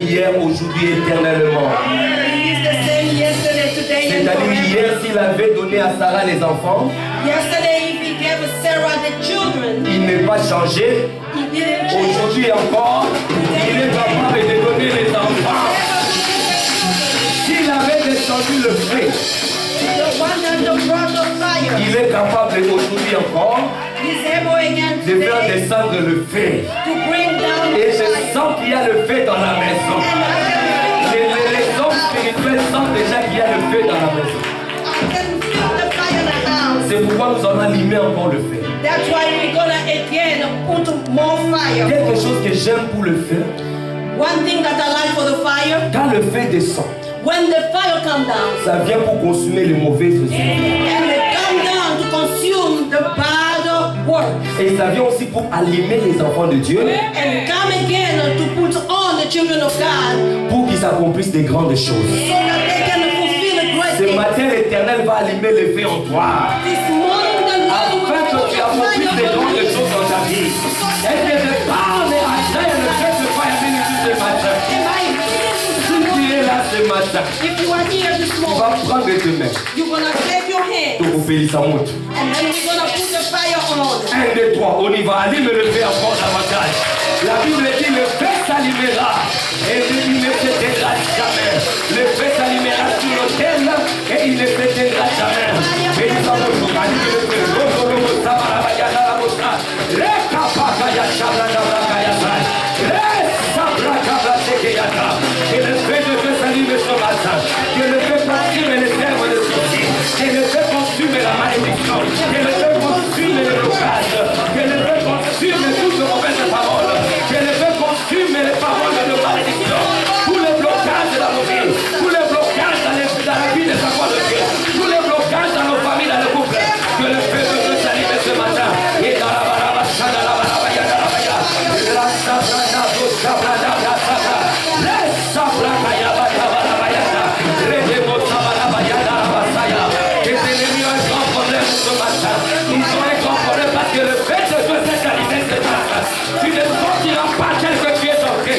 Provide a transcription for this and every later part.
Hier, aujourd'hui, éternellement. He is the same yesterday, today, and C'est-à-dire forever. hier, s'il avait donné à Sarah les enfants, Yesterday, if he gave Sarah the children, il n'est pas changé. he didn't change. Aujourd'hui encore, il est capable de donner les enfants. S'il avait descendu le feu, The one that brought the fire, il est capable aujourd'hui encore he's able again de faire today descendre le feu. to bring down Et the je fire. sens qu'il y a le feu dans la maison. Les hommes spirituels sentent déjà qu'il y a le feu dans la maison. I can feel the fire in the house. C'est pourquoi nous allons allumer encore le feu. That's why we're gonna again put more fire. Quelque chose que j'aime pour le feu, One thing that I like for the fire, quand le feu descend, when the fire comes down, ça vient pour consumer les mauvaises œuvres. and it comes down to consume the bad work, Et ça vient aussi pour allumer les enfants de Dieu, and come again to put on the children of God, pour qu'ils accomplissent des grandes choses. so that they can fulfill the great Ce things. matin, l'Éternel va allumer le feu en toi, This morning, the Lord will afin que put tu the accomplisses des fire grandes on choses dans ta vie. Et que je parle à Jean, le feu de fire ministry ce matin. Tu es là ce matin. If you are here this Tu morning, vas prendre tes mains. you're gonna take your hand, Donc, Ophélie, ça monte. and then we're gonna put the fire on. 1, 2, 3, on y va. Allume le feu encore davantage. La Bible dit le feu s'allumera et il ne s'éteindra jamais. Le feu s'allumera sur l'autel et il ne s'éteindra jamais. Et nous avons tout allumer le feu. Rosolomos, Sabarabaya, Dalamosa, Rekapakaya, Shabragabrakaya, Resabrakabrasekeyata. Que le feu de Dieu s'allume ce matin. Que le feu consume les termes de soucis. Que le feu consume la malédiction. Que le feu consume le blocage. Que le feu consume toutes les mauvaises paroles. Que le feu consume les paroles de malédiction. Tous les blocages de la vie. Tous les blocages dans la vie des enfants de Dieu. Tous les blocages dans nos familles, dans le couple. Que le feu de Dieu s'allume ce matin. Et dans la baraba, dans la baraba, dans la baraba. La sabrana, sabrana, sabrana. La sabrana, que tes ennemis ont un grand problème ce matin. Ils ont un grand problème parce que le fait de Dieu s'est allumé ce matin. Tu ne sortiras pas tel que tu es entré.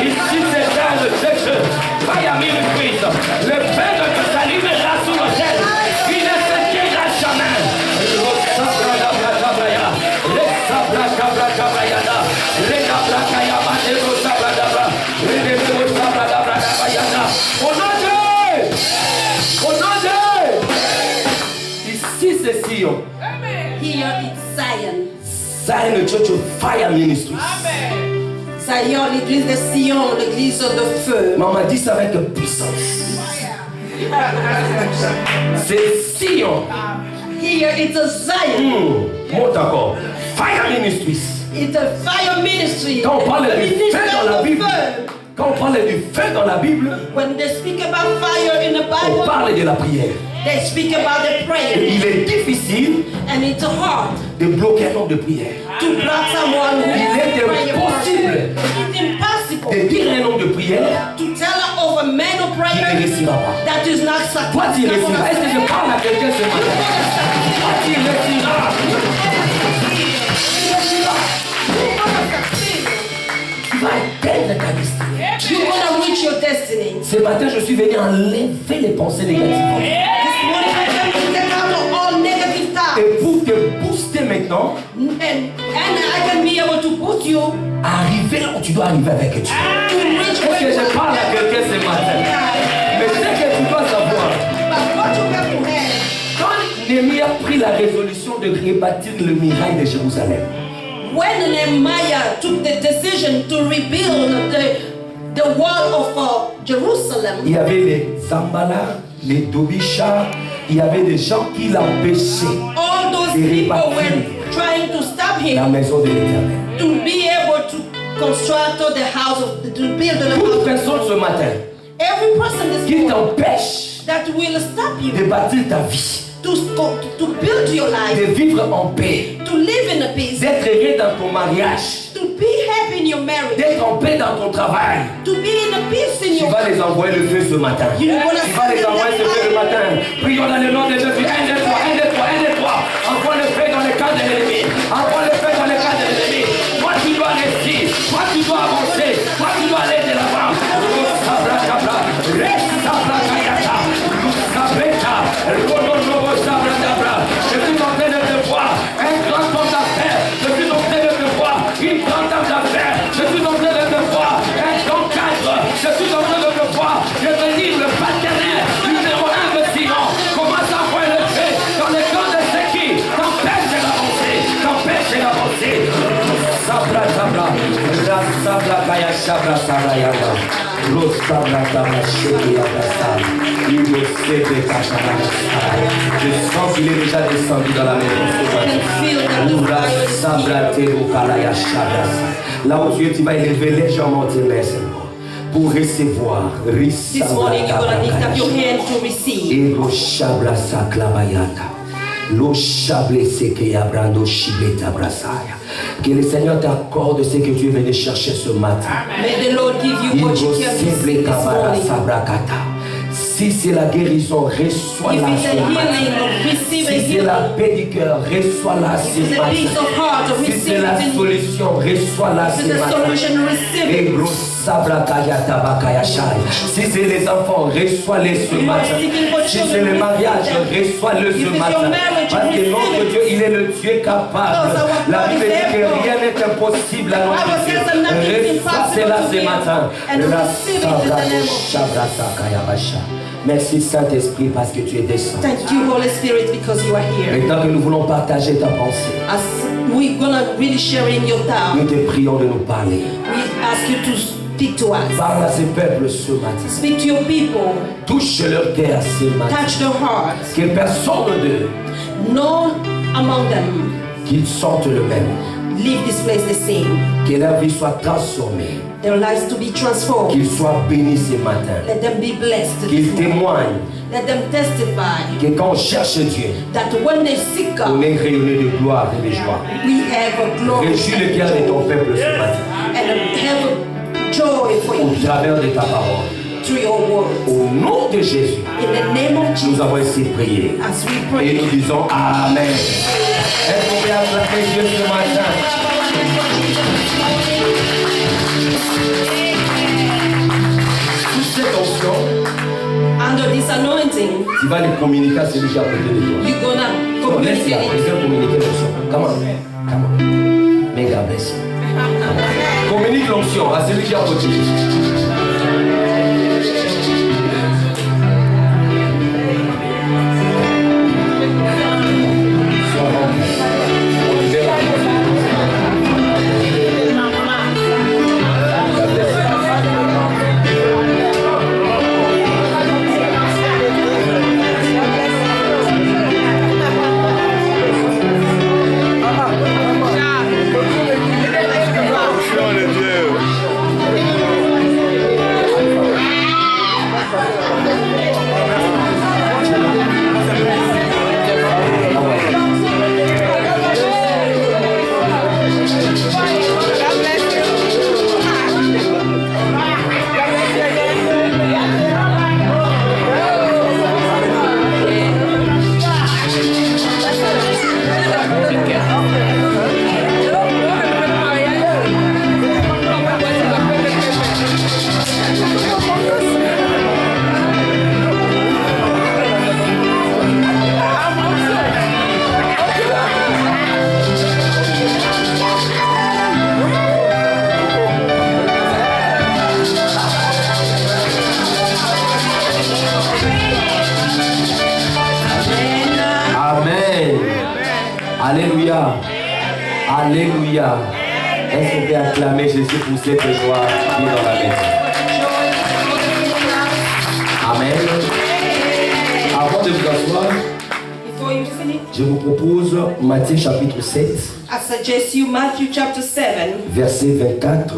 Ici c'est ça le sexe. Fire ministries. Le fait de Dieu s'allumera sous l'autel. Il ne s'éteindra jamais. Ici c'est Sion. Here it's Zion. Zion Church of Fire Ministries. Zion, l'église de Sion, l'église de feu. Maman dit ça avec puissance. C'est Sion. Here it's a Zion. Monte encore. Fire Ministries. It's a fire ministry. Quand on parle The du ministry feu dans la of Bible, fire. quand on parle du feu dans la Bible, When they speak about fire in the on Bible, parle de la prière. they speak about the Et prayer. il est difficile And it's hard de bloquer un homme de prière. to block someone who Il est is praying. impossible It's impossible de dire à un homme de prière, to tell of a man of il ne prayer réussira pas. that is not Toi, tu successful. réussiras. Est-ce que je parle à quelqu'un ce matin? Toi, tu réussiras. Tu réussiras. Tu vas atteindre ta destinée. You're gonna reach your destiny. Ce matin, je suis venu enlever les pensées négatives. This morning I came to take out all negative thoughts. Et pour te booster maintenant, And I can be able to put you arriver là où tu dois arriver avec Dieu. to reach Est-ce que je parle à quelqu'un ce matin? Mais ce que tu dois savoir, But what you have to have, quand Néhémie a pris la résolution de rebâtir le mirail de Jérusalem, when Nehemiah took the decision to rebuild the wall of Jerusalem, il y avait les Zambala, les Dobisha, il y avait des gens qui l'empêchaient all those people were trying to stop la him maison de l'Éternel. to be able to construct the house to build the Toute house. personne ce matin Every person this qui morning t'empêche that will stop you de bâtir ta vie, to build your life, de vivre en paix, to live in a peace, d'être heureux dans ton mariage, to be happy in your marriage, d'être en paix dans ton travail, to be in a peace in tu your vas les envoyer le feu ce matin. Tu vas les envoyer ce feu le matin. Prions dans le nom de Jésus. 1, 2, 3, 1, 2, 3, 1, 2, 3. Envoie le feu dans le camp de l'ennemi. Envoie le feu dans le camp de l'ennemi. Je sens qu'il est déjà descendu dans la maison. Là où tu vas élever légèrement tes mains pour recevoir. This morning you're going to lift up your hand to receive. Que le Seigneur t'accorde ce que tu es venu chercher ce matin. May the Lord give you what you can receive this morning. Si c'est la guérison, reçois-la If it's ce a matin. healing, receive a Si c'est healing. la paix du cœur, reçois-la If ce it's a peace matin. of heart, Si receive c'est la it. solution, reçois-la If ce it's a matin. solution, receive it. Si c'est les enfants, reçois-les ce matin. Si c'est le mariage, reçois-le ce matin. Parce que notre Dieu, il est le Dieu capable. La Bible dit que rien n'est impossible à notre Dieu. Reçois cela ce matin. Merci Saint-Esprit parce que tu es descendu. Thank you, Holy Spirit, because you are here. Maintenant que nous voulons partager ta pensée, As we're gonna really share in your nous town, te prions de nous parler. we ask you to speak to us. Parle à ces peuples ce matin. Speak to your people. Touche leur cœur ce matin. Touch their hearts. Que personne d'eux, None among them qu'ils sortent le même. leave this place the same. Que leur vie soit transformée. Their lives to be transformed. Qu'ils soient bénis ce matin. Let them be blessed. Qu'ils témoignent Let them testify que quand on cherche Dieu, that when they seek on God, est rayonné de gloire et de joie. we have a glory Réjouis le cœur de ton peuple ce matin. and have a joy for Au you travers de ta parole. through your word. Au nom de Jésus, In the name of nous Jesus, avons ainsi prié. as we Et pray. nous disons Amen. Est-ce qu'on peut acclamer Dieu ce matin? Sous cette onction, Under this anointing, tu vas les communiquer à celui qui est à côté de toi. you're gonna Non, laisse la communicate it. laisse communiquer l'onction. Come on. Come on. May God bless you. Communique l'onction à celui qui est à côté de toi. Sois rempli. On libère la vie. God bless you. Glória a Deus. Amen. Alléluia. Alléluia. Est-ce qu'on peut acclamer Jésus pour cette joie qui est dans la maison? Amen. Avant de vous asseoir, Before you finish, je vous propose Matthieu chapitre 7, I suggest you Matthew chapter 7, verset 24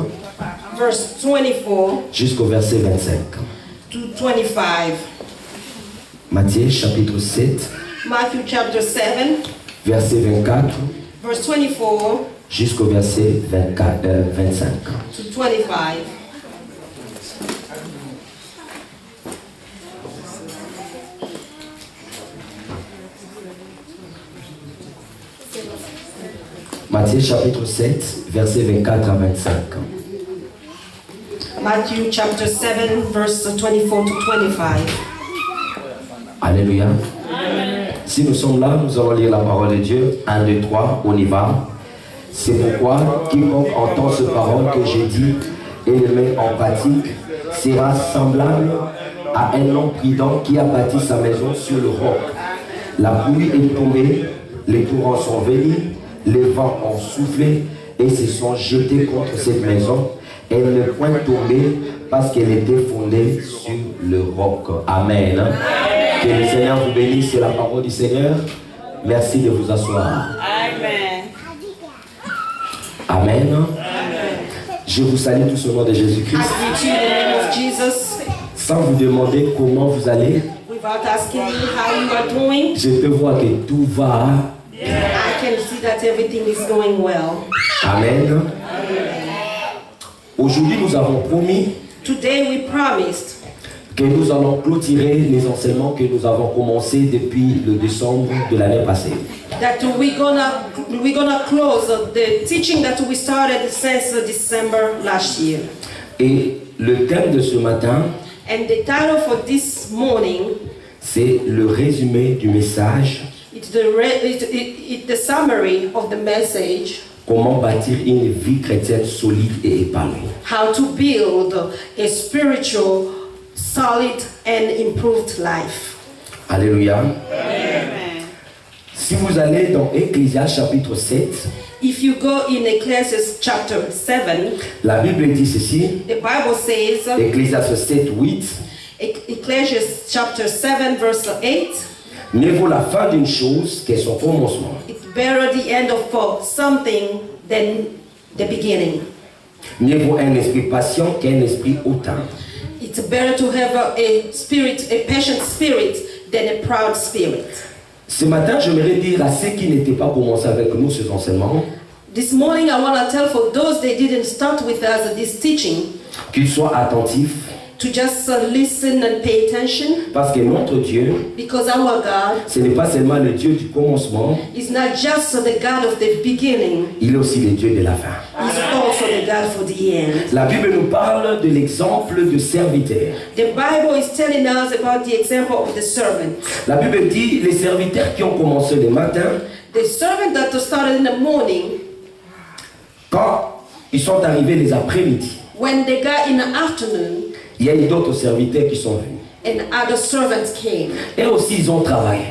verse 24 jusqu'au verset 25. to 25. Matthieu chapitre 7, Matthew chapter 7, verset 24 verse 24 jusqu'au verset 25. to 25. Matthieu chapitre 7, verset 24 à 25. Matthew chapter 7, verse 24 to 25. Alléluia. Si nous sommes là, nous allons lire la parole de Dieu. 1, 2, 3, on y va. C'est pourquoi quiconque entend ce parole que j'ai dit et le met en pratique sera semblable à un homme prudent qui a bâti sa maison sur le roc. La pluie est tombée, les torrents sont venus, les vents ont soufflé et se sont jetés contre cette maison. Elle n'est point tombée parce qu'elle était fondée sur le roc. Amen. Que le Seigneur vous bénisse, c'est la parole du Seigneur. Merci de vous asseoir. Amen. Amen. Je vous salue tous au nom de Jésus-Christ. I greet you in the name of Jesus. Sans vous demander comment vous allez, Without asking you how you are doing, je peux voir que tout va. I can see that everything is going well. Amen. Aujourd'hui, nous avons promis Today we promised que nous allons clôturer les enseignements que nous avons commencés depuis le décembre de l'année passée. that we're gonna close the teaching that we started since December last year. Et le thème de ce matin, And the title for this morning, c'est le résumé du message, it's the summary of the message, comment bâtir une vie chrétienne solide et épanouie. how to build a spiritual, solid and improved life. Alléluia. Amen. Si vous allez dans Ecclésiaste chapitre 7, If you go in Ecclesiastes chapter 7, la Bible dit ceci, the Bible says, Ecclésiaste 7, 8, Ecclesiastes chapter 7 verse 8, mieux vaut la fin d'une chose que son commencement. it's better the end of something than the beginning. Mieux vaut un esprit patient qu'un esprit hautain. It's better to have a patient spirit than a proud spirit. Ce matin, j'aimerais dire à ceux qui n'étaient pas commencés avec nous ces enseignements, This morning I want to tell for those that didn't start with us this teaching qu'ils soient attentifs, to just listen and pay attention, parce que notre Dieu, because our God ce n'est pas seulement le Dieu du commencement, is not just the God of the beginning, il est aussi le Dieu de la fin. He's also the God for the end. La Bible nous parle de l'exemple de serviteur. The Bible is telling us about the example of the servant. La Bible dit les serviteurs qui ont commencé le matin, The servant that started in the morning, quand ils sont arrivés les après-midi, when they got in the afternoon, il y a d'autres serviteurs qui sont venus. and other servants came. Et aussi ils ont travaillé.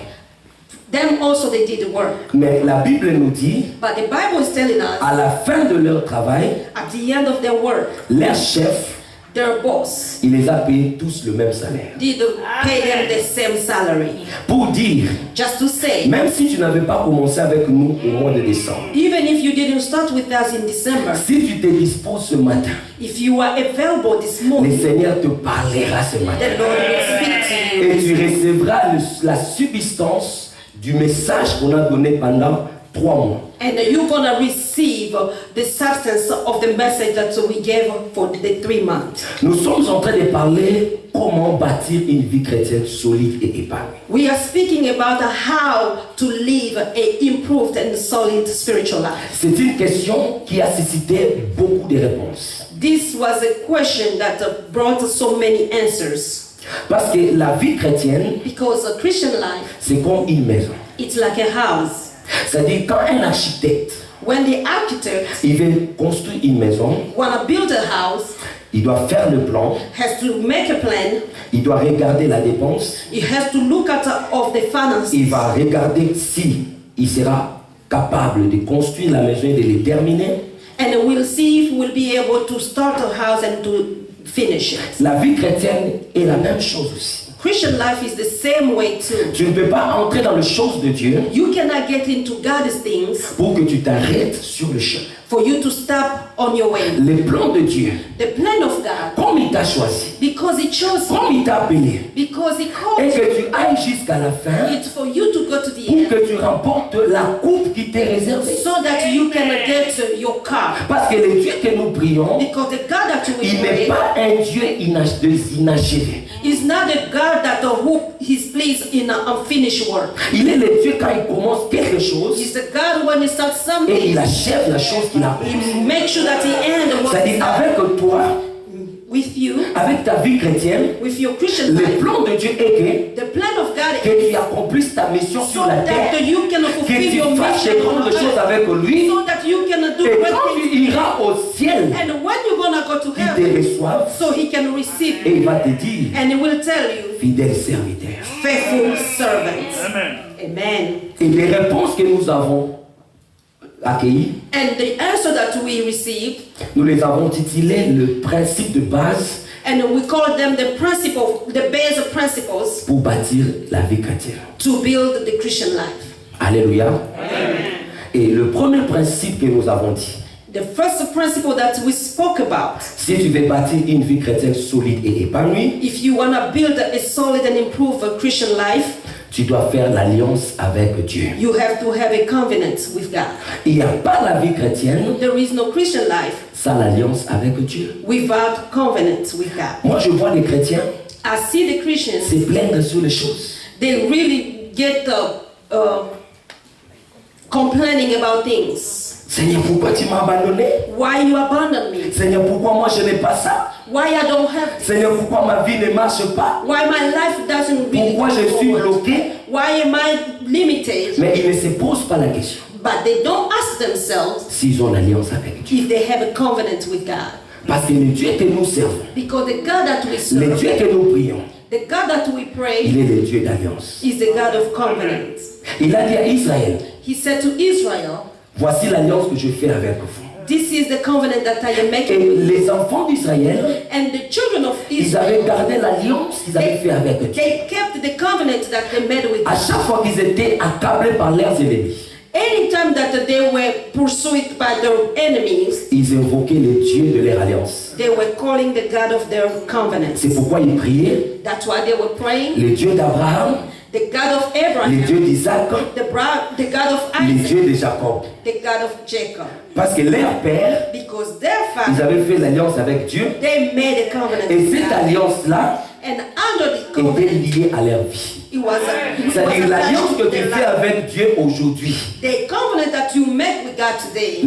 Them also they did the work. Mais la Bible nous dit, But the Bible is telling us à la fin de leur travail, at the end of their work, leur chef, their boss il les a payés tous le même salaire. did pay them the same salary. Pour dire, Just to say, même si tu n'avais pas commencé avec nous au mois de décembre, even if you didn't start with us in December, si tu te disposes ce matin, if you are available this le morning, Seigneur te parlera ce matin. the Lord will speak to you. Et tu recevras la substance du message qu'on a donné pendant 3 mois. And you're going to receive the substance of the message that we gave for the 3 months. Nous sommes en train de parler comment bâtir une vie chrétienne solide et épanouie. We are speaking about how to live a improved and solid spiritual life. C'est une question qui a suscité beaucoup de réponses. This was a question that brought so many answers. Parce que la vie chrétienne, Because a Christian life, c'est comme une maison. it's like a house. C'est-à-dire quand un architecte, When the architect il veut construire une maison, want to build a house, il doit faire le plan, has to make a plan, il doit regarder la dépense, he has to look at of the finances. il va regarder si il sera capable de construire la maison et de les terminer. And we'll see if we'll be able to start a house and to finish it. La vie chrétienne est la même chose aussi. Christian life is the same way too. Tu ne peux pas entrer dans les choses de Dieu You cannot get into God's things pour que tu t'arrêtes sur le chemin. for you to stop on your way. Les plans de Dieu, The plan of God, comme il t'a choisi, because He chose you, comme il t'a appelé, because He et called you, que tu ailles jusqu'à la fin it's for you to go to the pour end que tu remportes la coupe qui t'est réservée. so that you can get your car. Parce que le Dieu que nous prions, Because the God that you il will n'est pray pas un Dieu inachevé. is not a God that who He's pleased in unfinished work. Il est le Dieu quand il commence quelque chose He's the God when He starts et something, il achève la chose qu'il a commencé. He makes sure that He ends what He C'est-à-dire started. avec toi, With you, avec ta vie chrétienne, with your Christian le life, plan de Dieu est the plan of God que tu accomplisses ta mission so sur la terre, that you can que fulfill tu your fasses mission de on grandes choses earth, avec lui, so that you can do et great quand things. tu iras au ciel, And when you're gonna go to il te heaven, reçoive so He can receive et you, il va te dire, and He will tell you, fidèle serviteur. faithful servants. Amen. Et les réponses que nous avons accueillis, And the answer that we received, nous les avons titulés le principe de base and we call them the basic principles pour bâtir la vie chrétienne. to build the Christian life. Alléluia. Et le premier principe que nous avons dit, The first principle that we spoke about, si tu veux bâtir une vie chrétienne solide et épanouie, if you want to build a solid and improved Christian life, tu dois faire l'alliance avec Dieu. you have to have a covenant with God. Il n'y a pas la vie chrétienne There is no Christian life sans l'alliance avec Dieu. without covenant with God. Moi, je vois les chrétiens I see the Christians, se plaindre sur les choses. they really get complaining about things. Seigneur, pourquoi tu m'as abandonné? Why you abandon me? Seigneur, pourquoi moi je n'ai pas ça? Why I don't have this? Seigneur, pourquoi ma vie ne marche pas? Why my life doesn't really Pourquoi go je suis forward? bloqué? Why am I limited? Mais ils ne se posent pas la question But they don't ask themselves s'ils ont l'alliance avec Dieu. if they have a covenant with God. Parce que le Dieu que nous servons, Because the God that we le serve, Dieu que nous prions, the God that we il pray, est le Dieu d'alliance. is the God of covenant. Il a dit à Israël, He said to Israel, voici l'alliance que je fais avec vous. this is the covenant that I am Et making with you. les enfants d'Israël, And the children of ils avaient Israel, gardé l'alliance qu'ils avaient fait avec Dieu. they kept the covenant that they made with À God. chaque fois qu'ils étaient accablés par leurs ennemis, Anytime that they were pursued by their enemies, ils invoquaient le Dieu de leur alliance. they were calling the God of their covenant. C'est pourquoi ils priaient That's why they were praying. le Dieu d'Abraham, The God of le Abraham, Dieu d'Isaac, the God of le Isaac, Dieu de Jacob. the God of Jacob. Parce que leur père, Because their ils father, avaient fait l'alliance avec Dieu. they made a covenant Et with cette God. alliance-là And under the était covenant, liée à leur vie. it was C'est-à-dire l'alliance que tu their fais life. avec Dieu aujourd'hui The covenant that you make with God today,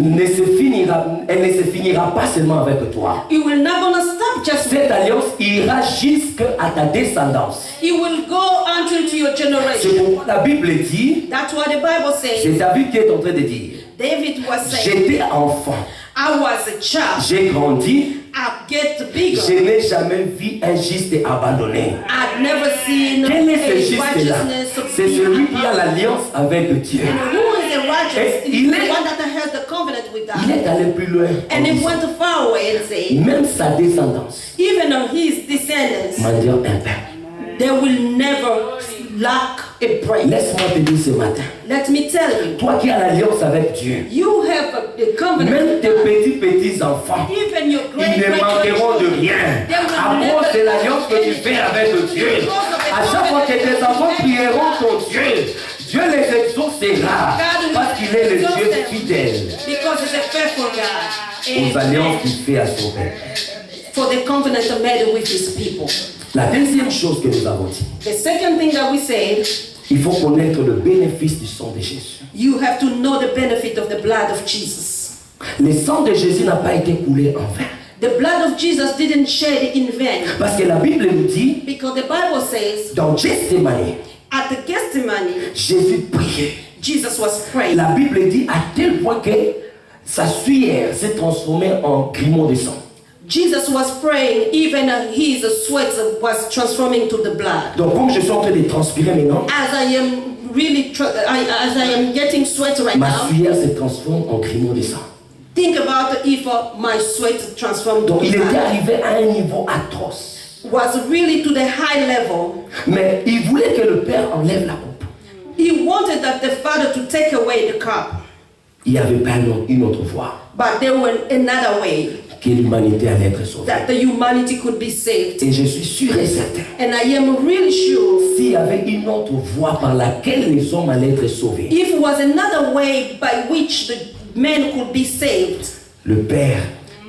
elle ne se finira pas seulement avec toi. it will not gonna stop just with Cette alliance ira jusqu'à ta descendance. it will go until to your C'est generation. pourquoi la Bible dit, That's what the Bible says. c'est David qui est en train de dire, David was saying, j'étais enfant, I was a child, j'ai grandi, I get bigger. je n'ai jamais vu un juste abandonné. I've never seen Quel est ce a juste-là? righteousness of C'est celui qui a being l'alliance avec Dieu. And who is the righteous? Et It il is est- the one that has the covenant with Il God. est allé plus loin. en And he disant, went far away and said, même sa descendance even on his descendants, mendiant un pain. they will never lack a bread. Laisse-moi te dire ce matin, Let me tell you, toi qui as l'alliance avec Dieu, you have a covenant même with tes God. petits enfants, Even your ils ne manqueront de rien à cause de l'alliance que tu fais avec Dieu. À chaque fois que tes enfants prieront ton Dieu, Dieu les exaucera parce qu'il est le Dieu fidèle Because he's a faithful God. aux alliances Amen. qu'il fait à son peuple. For the covenant made with his people. La deuxième chose que nous avons dit, The second thing that we said, il faut connaître le bénéfice du sang de Jésus. you have to know the benefit of the blood of Jesus. Le sang de Jésus n'a pas été coulé en vain. The blood of Jesus didn't shed in vain. Parce que la Bible nous dit, Because the Bible says, dans Gethsemane, at the Gethsemane, Jésus priait. Jesus was praying. La Bible dit à tel point que sa sueur s'est transformée en grumeau de sang. Jesus was praying, even his sweat was transforming to the blood. Donc comme je suis en train de transpirer maintenant, As I am really, as I am getting sweat right ma now, sueur se transforme en grumeau de sang. think about if my sweat transformed to Donc il était blood. arrivé à un niveau atroce. Was really to the high level. Mais il voulait que le Père enlève la coupe. He wanted that the Father to take away the cup, Il n'y avait pas une autre voie but there was another way que l'humanité allait être sauvée. that the humanity could be saved. Et je suis sûr et certain, And I am really sure s'il y avait une autre voie par laquelle les hommes allaient être sauvés, if it was another way by which the men could be saved, le Père,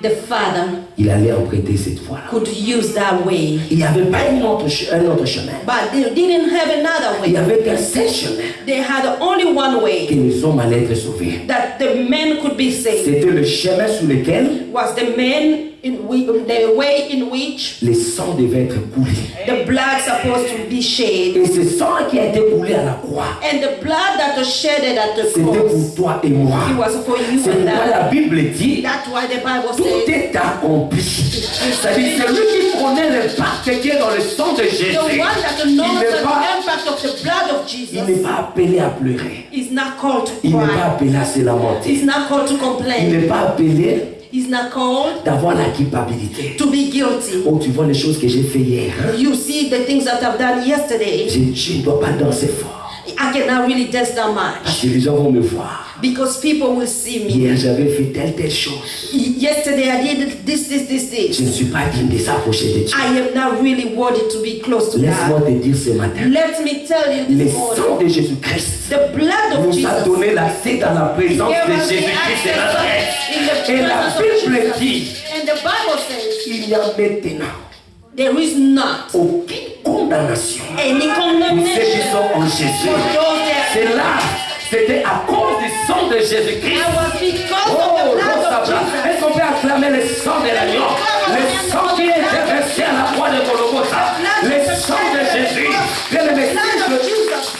the Father il allait emprunter cette voie-là. could use that way. Il n'y avait pas un autre chemin. But they didn't have another Il n'y way. avait qu'un seul chemin They had only one que way les hommes allaient être sauvés. that the men could be saved. C'était le chemin sur lequel Was the men the way in which le sang devait être coulé. the blood supposed to be shed. Et ce sang qui a été coulé à la croix, And the blood that was shedded at the c'était cross, pour toi et moi. it was for you C'est and pourquoi la I. Bible dit, That's why the Bible tout says, est accompli. C'est-à-dire celui qui connaît l'impact qui est dans le sang de Jésus, The one that il knows n'est the pas, impact of the blood of il n'est Jesus pas appelé à pleurer. is not called to Il n'est pas cry. appelé à se lamenter. He's not called to Il complain. n'est pas appelé He's not called d'avoir la culpabilité. to be guilty. Oh, tu vois les choses que j'ai fait hier. You see the things that I've done yesterday. Je ne dois pas danser fort. I cannot really dance that much Parce que les gens vont me voir. because people will see me. Hier, j'avais fait telle chose. Yesterday I did this. Je ne suis pas digne de s'approcher de Dieu. I am not really worthy to be close to Laisse-moi God. te dire ce matin. Let me tell you Le this sang morning. de Jésus-Christ The blood of nous a Jesus donné l'accès dans la présence gave de us the Jésus-Christ de access Nazareth. in the Et la presence of Bible Jesus. dit, And the Bible says il n'y a maintenant there is not aucune condamnation any pour ceux qui condemnation sont en for Jésus. those that C'est là, c'était à cause du sang de Jésus-Christ. I was because of Oh, the blood of Rosa, Jesus. est-ce qu'on peut acclamer le sang de l'agneau? Le sang qui est versé à la croix de Golgotha. Le sang de Jésus. Bien aimé,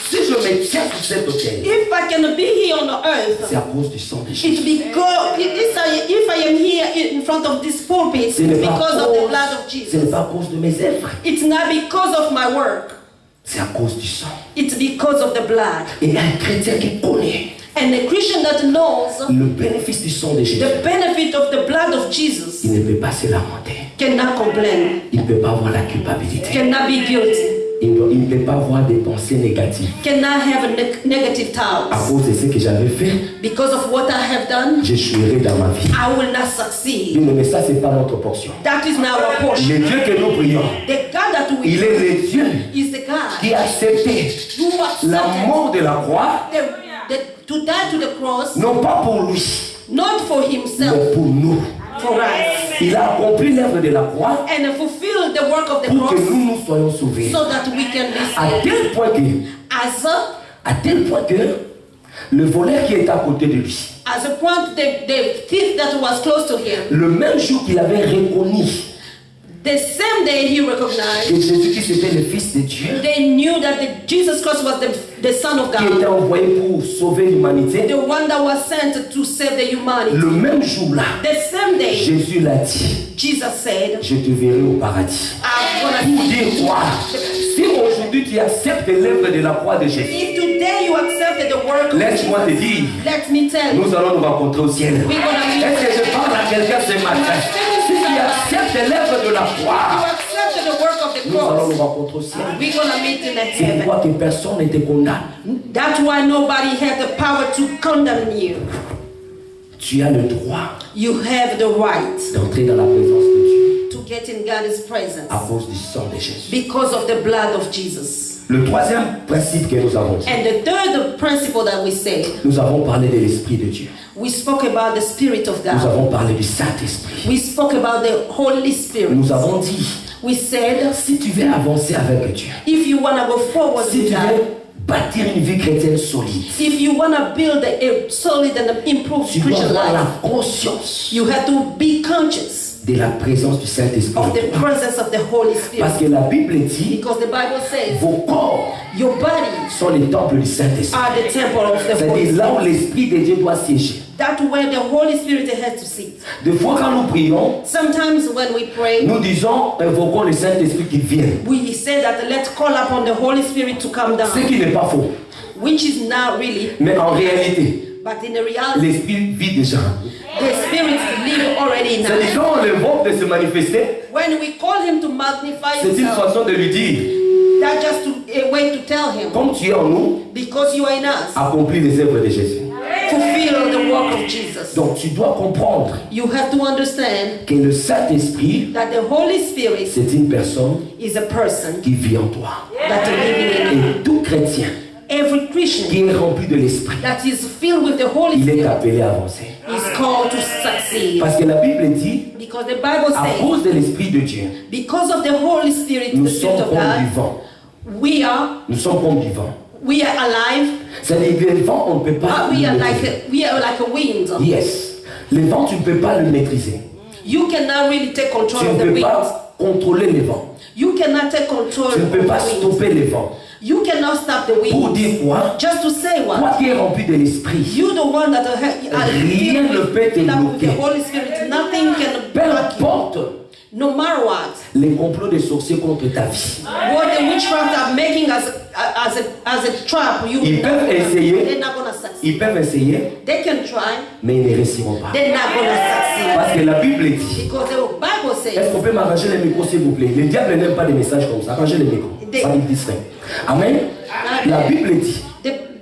si je me tiens sur cet autel, If I can be here on the earth, c'est à cause du sang de Jésus. it's because if I am here in front of this pulpit, it's Ce n'est pas à because of the cause- blood of ce n'est Jesus. pas à cause de mes œuvres, It's not because of my work. c'est à cause du sang. It's because of the blood. Et un chrétien qui connaît And a Christian that knows le bénéfice du sang de Jésus, the benefit of the blood of Jesus il ne peut pas se lamenter. cannot complain, Il ne peut pas avoir la culpabilité. cannot be guilty, Il ne peut pas avoir des pensées négatives. cannot have a negative À thoughts. cause de ce que j'avais fait, Because of what I have done, j'échouerai dans ma vie. I will not succeed. Mais ça, ce n'est pas notre portion. That is not our portion. Le Dieu que nous prions, The God that we il est le Dieu is the God qui a accepté who la accepted mort de la croix, to die to the cross, non pas pour lui, not for mais himself, pour nous. for us, Il a accompli l'œuvre de la croix and fulfill the work of the pour que cross nous soyons sauvés. so that we can be À saved. tel point que, le voleur qui était à côté de lui, As a point, the thief that was close to him, le même jour qu'il avait reconnu the same day he recognized, que Jésus-Christ était le Fils de Dieu, they knew that Jesus Christ was the Son of qui était God, envoyé pour sauver l'humanité, the one that was sent to save the humanity. le même jour-là, The same day, Jésus l'a dit, Jesus said, je te verrai au paradis. I'm gonna Pour see dire you. quoi? Si aujourd'hui tu acceptes l'œuvre de la croix de Jésus, If today you accepted the work of laisse-moi te Jesus, dire, let me tell you, nous allons nous rencontrer au ciel. we're gonna meet. Est-ce que je parle à quelqu'un ce matin? Si tu acceptes l'œuvre de la You croix, accepted the work of the nous allons nous cross. rencontrer au ciel. We're gonna meet in the C'est heaven. pourquoi que personne ne te condamne. That's why nobody has the power to condemn you. Tu as le droit You have the right d'entrer dans la présence de Dieu to get in God's presence à cause du sang de Jésus. because of the blood of Jesus. Le troisième principe que nous avons dit, And the third principle that we say, nous avons parlé de l'Esprit de Dieu. we spoke about the Spirit of Nous God. avons parlé du Saint-Esprit. We spoke about the Holy Spirit. Nous avons dit, We said, si tu veux avancer avec Dieu, if you want to go forward si with tu God, veux bâtir une vie chrétienne solide, if you want to build a solid and improved tu dois Christian avoir life, la conscience you have to be conscious de la présence du Saint-Esprit. of the presence of the Holy Parce Spirit. que la Bible dit, Because the Bible says, vos corps your bodies sont les temples du Saint-Esprit. are the temple of the Holy C'est-à-dire là où Spirit. l'Esprit de Dieu doit siéger. That's where the Holy Spirit has to sit. Des fois, quand nous prions, Sometimes when we pray, nous disons, invoquons le Saint-Esprit qui vienne. we say that let's call upon the Holy Spirit to come Ce down, qui n'est pas faux. which is not really, Mais en réalité, but in the reality, l'Esprit vit déjà. the Spirit lives already in C'est-à-dire, us. quand on l'invoque de se manifester, When we call Him to magnify c'est une Himself, façon de lui dire, that's just a way to tell Him, comme tu es en nous, because you are in us, accomplis les œuvres de Jésus. fulfill the work of Jesus. Donc tu dois comprendre You have to understand que le Saint-Esprit, that the Holy Spirit c'est une personne is a person qui vit en toi. that is living in you. Et tout chrétien Every Christian qui est rempli de l'Esprit, that is filled with the Holy il est Spirit appelé à avancer. is called to succeed. Parce que la Bible dit, Because the Bible à says, cause de l'Esprit de Dieu, because of the Holy Spirit, nous the Spirit sommes of comme du God, vent. we Nous sommes comme du vent. are alive. C'est-à-dire que le vent, on ne peut pas We le are maîtriser. like a wind. Yes. Le vent, tu ne peux pas le maîtriser. You cannot really take Tu control of ne the peux wind. pas contrôler le vent. You cannot take control Tu ne of peux pas the wind. stopper le vent. You cannot stop the Pour wind. dire quoi? Just to say Toi what? qui es rempli de l'Esprit, You the one that are Rien ne peut te filled up with the bloquer. Holy Spirit. Nothing can peu block you. importe No matter what. les complots des sorciers contre ta vie. What the witchcraft are making as a trap, Ils peuvent essayer, they're not gonna succeed. ils peuvent essayer, They can try, mais ils ne réussiront pas. they're not gonna succeed. Parce que la Bible dit, Because the Bible est-ce says, qu'on peut m'arranger les micros s'il vous plaît? Le diable n'aime pas des messages comme ça. Arrangez les micros. Ça me distrait. Amen. La Bible dit,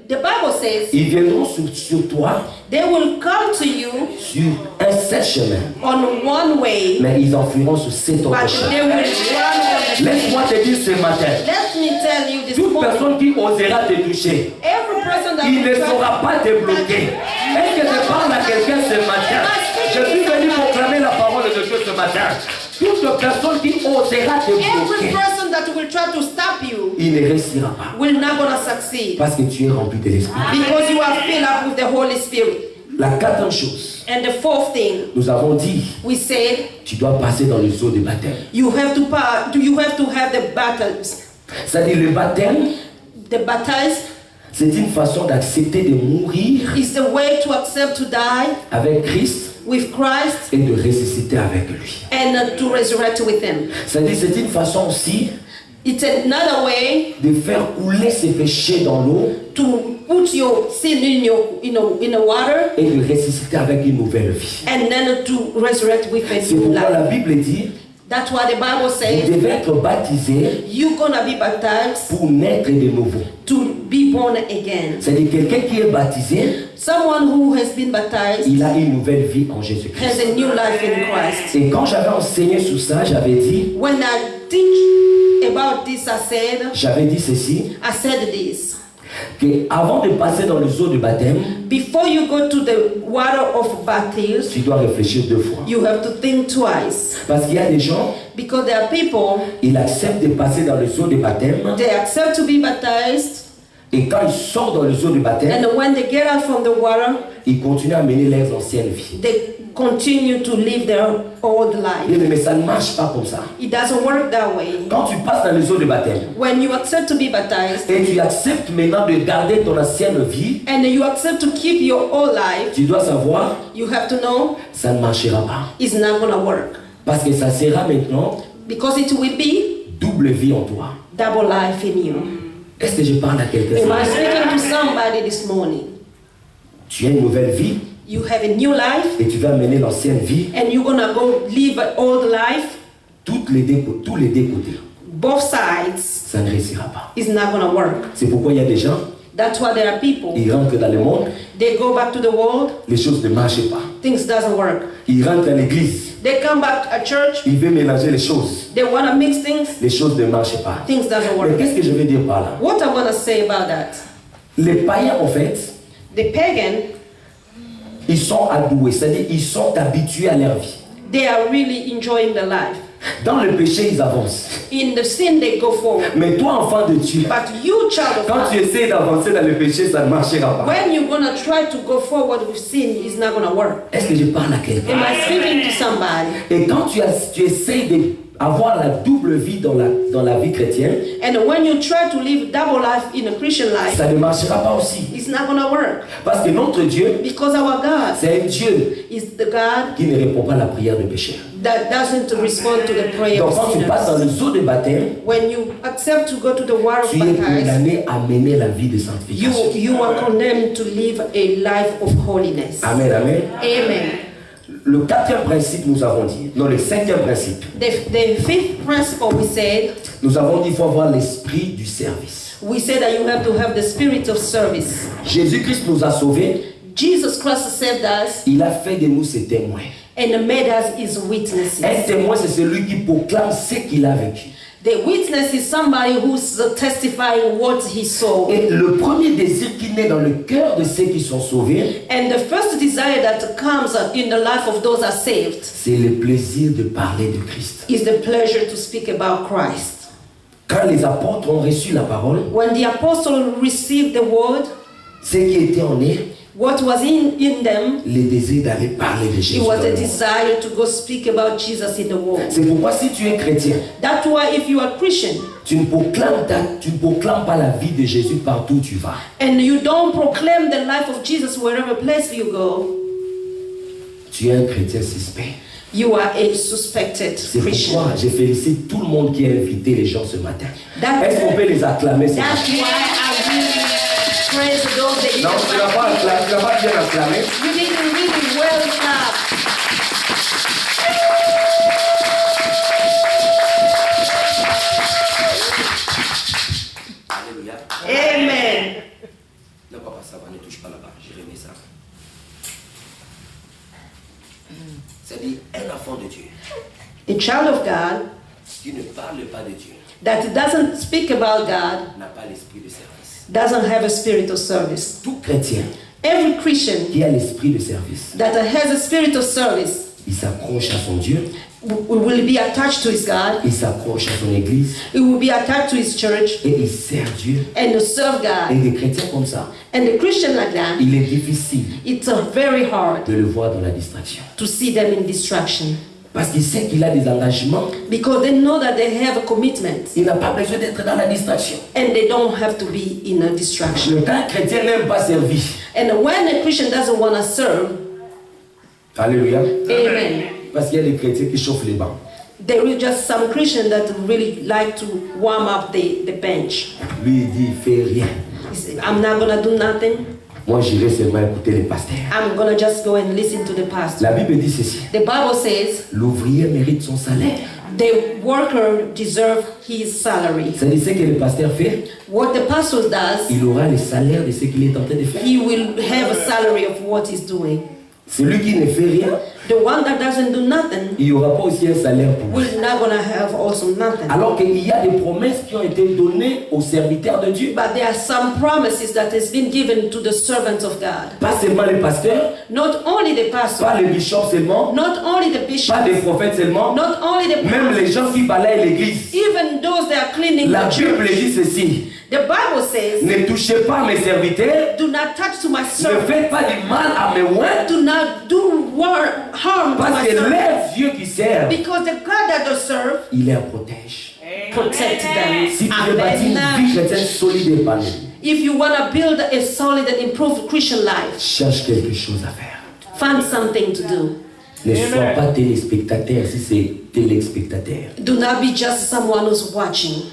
the Bible says, ils viendront sur toi they will come to you sur un seul chemin, on one way, mais ils en fuiront sur 7 autres but chemins. they will run on the Laisse-moi te dire ce matin, Let me tell you this toute morning, personne qui osera te toucher, every person that il ne will try saura pas te bloquer. Est-ce que je parle à quelqu'un ce matin? Je suis venu proclamer la parole de Dieu ce matin. Toute personne qui osera te every bloquer, person that will try to stop you il ne réussira pas. will not gonna succeed Parce que tu es rempli de l'Esprit. because you are filled up with the Holy Spirit. La quatrième chose, And the fourth thing, nous avons dit, we said tu dois passer dans le eau de baptême. you have to have the baptism. C'est-à-dire le baptême, The baptism c'est une façon d'accepter de mourir is the way to accept to die avec Christ with Christ et de ressusciter avec lui. and to resurrect with Him. C'est-à-dire c'est une façon aussi It's another way de faire couler ses péchés dans l'eau to put your sin in the water et de ressusciter avec une nouvelle vie. and then to resurrect with a C'est new pourquoi la life. Bible dit, That's why the Bible vous says devez être baptisé you're gonna be baptized pour naître de nouveau. to be born again. C'est-à-dire quelqu'un qui est baptisé, Someone who has been baptized il a une nouvelle vie en Jésus-Christ. has a new life in Christ. Et quand j'avais enseigné sur ça, j'avais dit About this, j'avais dit ceci, I said this. que avant de passer dans le eau de baptême, Before you go to the water of baptism, tu dois réfléchir 2 fois. you have to think twice. Parce qu'il y a des gens, Because there are people, ils acceptent de passer dans le eau de baptême, they accept to be baptized, et quand ils sortent dans le eau de baptême, and when they get out from the water, ils continuent à mener leurs anciennes vies. they continue to live their old life. Mais ça ne marche pas comme ça. It doesn't work that way. Quand tu passes dans le eau de baptême, When you accept to be baptized, et tu acceptes maintenant de garder ton ancienne vie, and you accept to keep your old life, tu dois savoir, you have to know ça ne marchera pas. it's not going to work. Parce que ça sera maintenant Because it will be double vie en toi. double life in you. Est-ce que je parle à quelqu'un? Am I speaking to somebody this morning? Tu as une nouvelle vie You have a new life, et tu vas mener l'ancienne vie, and you're going to go live an old life, tous les deux côtés. both sides. Ça ne réussira pas. It's not going to work. C'est pourquoi il y a des gens, That's why there are people, ils rentrent dans le monde, they go back to the world, les choses ne marchent pas. things doesn't work. Ils rentrent dans l'église, They come back to a church, ils veulent mélanger les choses. they want to mix things, Les choses ne marchent pas. things doesn't Mais work. qu'est-ce que je veux dire par là? What I want to say about that, Les païens, en fait, the pagan, ils sont adoués, c'est-à-dire ils sont habitués à leur vie. they are really enjoying the life. Dans le péché, ils avancent. In the sin, they go forward. Mais toi, enfant de Dieu, But you, child of quand tu God, essaies d'avancer dans le péché, ça ne marchera pas. when you're going to try to go forward with sin, it's not going to work. Est-ce que je parle à quelqu'un? Am I speaking to somebody? Et quand tu essaies d'avoir la double vie dans la vie chrétienne, And when you try to live double life in a Christian life, ça ne marchera pas aussi. it's not going to work. Parce que notre Dieu, Because our God c'est un Dieu is the God qui ne répond pas à la prière de péché. that doesn't respond to the prayer Donc of quand tu passes dans sinners. le eau de baptême, When you accept to go to the water of tu es baptism, condamné à mener la vie de sanctification. you are condemned to live a life of holiness. Amen, amen. Amen. Le quatrième principe, nous avons dit, non, le cinquième principe, The fifth principle nous avons dit qu'il faut avoir l'esprit du service. we said that you have to have the spirit of service. Jésus-Christ nous a sauvés, Jesus Christ saved us il a fait de nous ses témoins. and made us his witnesses. Un témoin, c'est celui qui proclame ce qu'il a vécu. The witness is somebody who's testifying what he saw. Et le premier désir qui naît dans le cœur de ceux qui sont sauvés, And the first desire that comes in the life of those are saved c'est le plaisir de parler de Christ. is the pleasure to speak about Christ. Quand les apôtres ont reçu la parole, When the apostle received the word, ce qui était en eux, what was in them, le désir d'aller parler de Jésus. it was dans a le monde. desire to go speak about Jesus in the world. C'est pourquoi si tu es chrétien, That's why if you are Christian tu ne proclames pas la vie de Jésus partout où tu vas. and you don't proclaim the life of Jesus wherever place you go, Tu es un chrétien suspect. you are a suspected C'est Christian. pourquoi je félicite tout le monde qui a invité les gens ce matin. That- Est-ce qu'on peut les acclamer ce matin? That's why I really praise those that Non, tu n'as pas acclamé, tu n'as pas bien acclamé. You did really well job. Alléluia. Amen. Non, papa, ça va, ne touche pas là-bas. J'ai remis ça. C'est-à-dire, un enfant de Dieu A child of God qui ne parle pas de Dieu that doesn't speak about God n'a pas l'esprit de service. doesn't have a spirit of service. Tout chrétien Every Christian qui a l'esprit de service, that has a spirit of service il s'accroche à son Dieu, will be attached to his God, il s'accroche à son église he will be attached to his church et il sert Dieu. and to serve Et God. des chrétiens comme ça, And the Christian like that, il est difficile it's very hard de le voir dans la distraction. to see them in distraction Parce qu'il sait qu'il a des engagements, because they know that they have a commitment il n'a pas besoin d'être dans la distraction. and they don't have to be in a distraction. Le temps chrétien n'aime pas servir. And when a Christian doesn't want to serve, Alléluia. amen. Parce qu'il y a des chrétiens qui chauffent les bancs. There is just some Christians that really like to warm up the bench. Lui, il dit, il fait rien. He said, I'm not going to do nothing. Moi, j'irai seulement écouter les pasteurs. I'm going to just go and listen to the pastor. La Bible dit ceci. The Bible says L'ouvrier mérite son salaire. the worker deserves his salary. C'est-à-dire ce que le pasteur fait, What the pastor does, il aura le salaire de ce qu'il est en train de faire. he will have a salary of what he's doing. Celui qui ne fait rien, The one that doesn't do nothing il n'y aura pas aussi un salaire pour lui. will not going to have also nothing. Alors qu'il y a des promesses qui ont été données aux serviteurs de Dieu. But there are some promises that has been given to the servants of God. Pas seulement les pasteurs, Not only the pastor, pas les bishops seulement, not only the bishop, pas les prophètes seulement, not only the même les prophets, gens qui balayent l'église. even those that are cleaning La the Bible church. dit ceci. The Bible says, Ne touchez pas mes serviteurs, do not touch to my ne servant. faites pas du mal à mes oins, Do not do harm to parce my que servant. les Dieu qui servent, Because the God that they serve, il les protège. protect them. Si tu veux bâtir une vie chrétienne solide et épanouie, If you want to build a solid and improved Christian life, cherche quelque chose à faire. find something to do. Ne sois pas téléspectateur si c'est téléspectateur. Do not be just someone who's watching.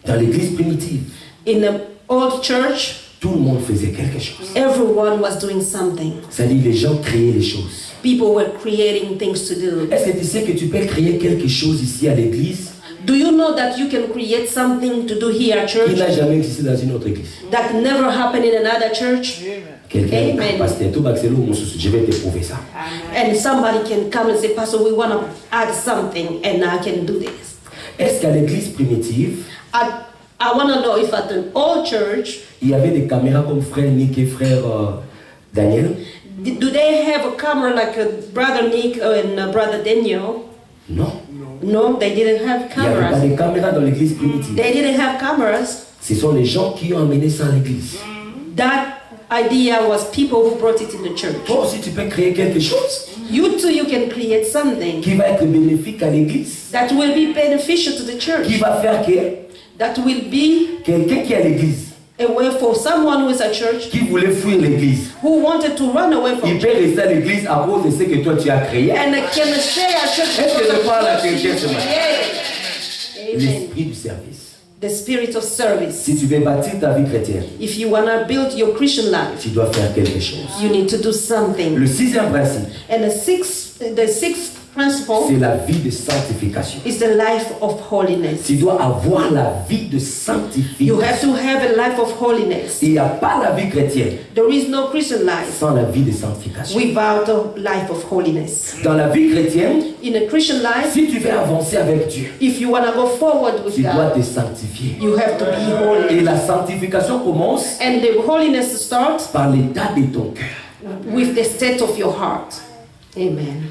Dans l'église primitive, In the old church, tout le monde faisait quelque chose. everyone was doing something. C'est-à-dire les gens créaient les choses. People were creating things to do. Est-ce que tu sais que tu peux créer quelque chose ici à l'église Do you know that you can create something to do here at qui church n'a jamais existé dans une autre église? that never happened in another church? Quelqu'un dit, Amen. pasteur, tout Baxelo, mon souci, je vais te prouver ça. And somebody can come and say, Pastor, we want to add something and I can do this. Est-ce qu'à l'église primitive, I want to know if at an old church, il y avait des caméras comme frère Nick et frère Daniel? do they have a camera like Brother Nick and Brother Daniel? Non. No, they didn't have Il n'y avait pas cameras. de caméras dans l'église primitive. They didn't have cameras. Ce sont les gens qui ont amené ça à l'église. That idea was people who brought it in the church. Toi aussi, tu peux créer quelque chose You too, you can create something qui va être bénéfique à l'église, that will be beneficial to the qui church. va faire que That will be quelqu'un qui est à l'église, a way for someone who is at church qui voulait fuir l'église, who wanted to run away from il peut rester à l'église à cause de ce que toi tu as créé. and can stay at church. Est-ce que because je of parle à what quelqu'un you ce matin? created. Amen. L'esprit du service. The spirit of service. Si tu veux bâtir ta vie chrétienne, If you want to build your Christian life, tu dois faire quelque chose. you need to do something. Le sixième principe, And the sixth principle c'est la vie de sanctification. is the life of holiness. Tu dois avoir la vie de You sanctification. have to have a life of holiness. Il n'y a pas la vie chrétienne There is no Christian life sans la vie de sanctification. without a life of holiness. Dans la vie chrétienne, In a Christian life, si tu veux avancer avec Dieu, if you want to go forward with tu dois God, te sanctifier. you have to be holy. Et la sanctification commence And the holiness starts par l'état de ton cœur. with the state of your heart. Amen.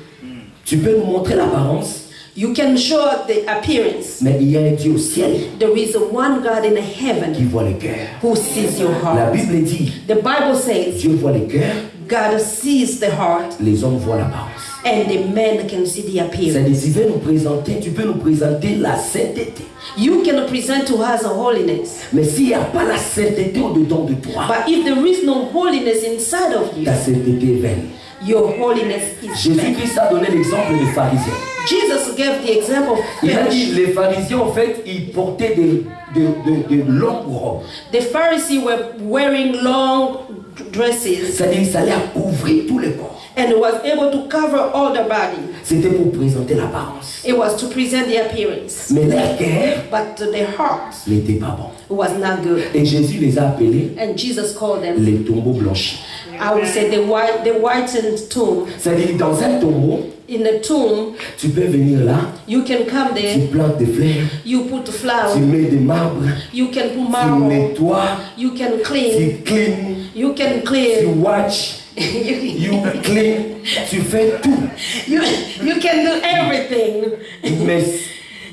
Tu peux nous montrer l'apparence, You can show the appearance. mais il y a un Dieu au ciel There is a one God in qui heaven voit le cœur. who sees your La heart. Bible dit, The Bible says Dieu voit le cœur, God sees the heart les hommes voient l'apparence. and the man can see the appearance. C'est-à-dire, tu peux nous présenter la sainteté. You can present to us a holiness. Mais s'il n'y a pas la sainteté au-dedans de toi, But if there is no holiness inside of you, ta sainteté est vaine. your holiness is met. Jésus-Christ a donné l'exemple des pharisiens. Jesus gave the example of Il a dit, Pharisees. les pharisiens, en fait, ils portaient de longues robes. The Pharisees were wearing long dresses C'est-à-dire, ça allait couvrir tout le corps. and was able to cover all the body. C'était pour présenter l'apparence. It was to present the appearance. Mais leur cœur But their hearts n'était pas bon. was not good. Et Jésus les a appelés And Jesus called them, les tombeaux blanchis. I would say, the whitened tomb. C'est-à-dire, dans un tombeau, In the tomb, tu peux venir là, you can come tu there, plantes des fleurs, you put tu flour, mets des marbres, you can put tu marble, nettoies, you can clean, tu clean, you can tu clear, watch, you clean, tu fais tout. you can do everything. Mais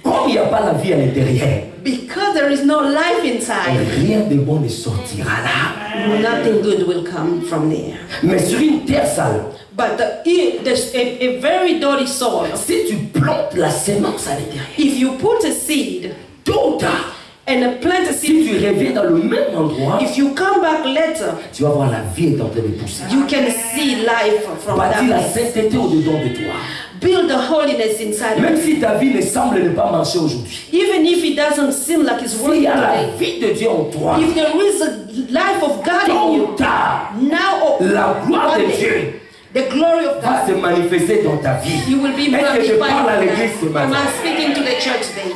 comme il n'y a pas la vie à l'intérieur, Because there is no life inside, rien de bon ne sortira là. nothing good will come from there. Mais sur une terre sale, But there's a very dirty soil. si tu plantes la sémence à l'intérieur, If you put a seed tôt ou tard, and plant a si seed, tu reviens dans le même endroit, if you come back later, tu vas voir la vie est en train de pousser. you can see life from Bâtis la that place. sainteté au-dedans de toi. Build the holiness inside of Même you. si ta vie ne semble ne pas marcher aujourd'hui, Even if it doesn't seem like it's s'il working y a la today, vie de Dieu en toi, if there is a life of God tôt in ou you, tard, now or la gloire one de day, Dieu the glory of va God, se manifester dans ta vie. you will be Est-ce que je parle à magnified. l'église ce Am matin? I speaking to the church today?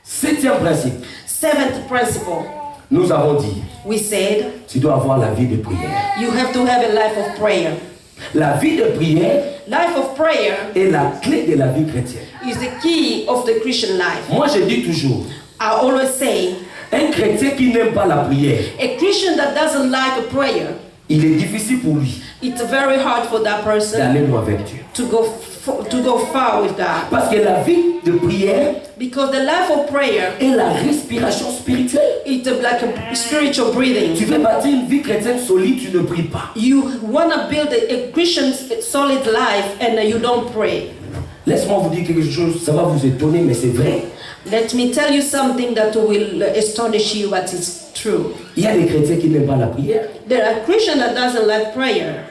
Septième principe, Seventh principle, nous avons dit, we said tu dois avoir la vie de prière. you have to have a life of prayer. La vie de prière Life of prayer est la clé de la vie chrétienne. is the key of the Christian life. Moi, je dis toujours, I always say, un chrétien qui n'aime pas la prière, a Christian that doesn't like a prayer, il est difficile pour lui it's very hard for that person d'aller loin avec Dieu. to go far with God. Parce que la vie de prière Because the life of prayer est la respiration spirituelle. is like a spiritual breathing. Tu veux bâtir une vie chrétienne solide, tu ne pries pas. You want to build a Christian solid life and you don't pray. Laisse-moi vous dire quelque chose, ça va vous étonner, mais c'est vrai. Let me tell you something that will astonish you, but it's true. Il y a des chrétiens qui n'aiment pas la prière. There are Christians that doesn't like prayer.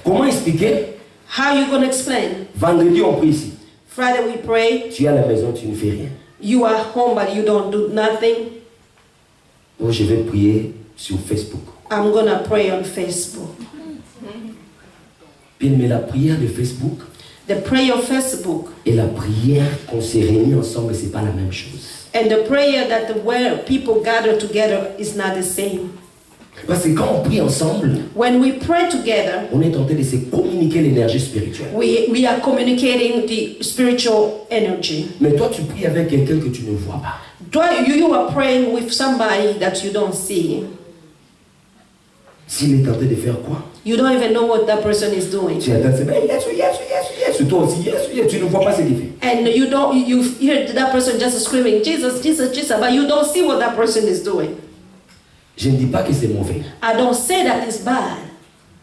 Comment expliquer? How you gonna explain? Vendredi, on prie ici. Friday we pray. Tu es à la maison, tu ne fais rien. You are home, but you don't do nothing. Donc, je vais prier sur Facebook. I'm gonna pray on Facebook. Bien, mais la prière de Facebook The prayer of Facebook et la prière qu'on s'est réunis ensemble, c'est pas la même chose. and the prayer that where people gather together is not the same. Parce que quand on prie ensemble, When we pray together, on est en train de se communiquer l'énergie spirituelle. we are communicating the spiritual energy. Mais toi, tu pries avec quelqu'un que tu ne vois pas. You are praying with somebody that you don't see. S'il est en train de faire quoi? You don't even know what that person is doing. Tu attends, c'est yes, yes, yes, yes. Toi aussi, yes, yes. Tu ne vois pas ce qu'il fait. And you hear that person just screaming, Jesus, Jesus, Jesus, but you don't see what that person is doing. Je ne dis pas que c'est mauvais. I don't say that it's bad.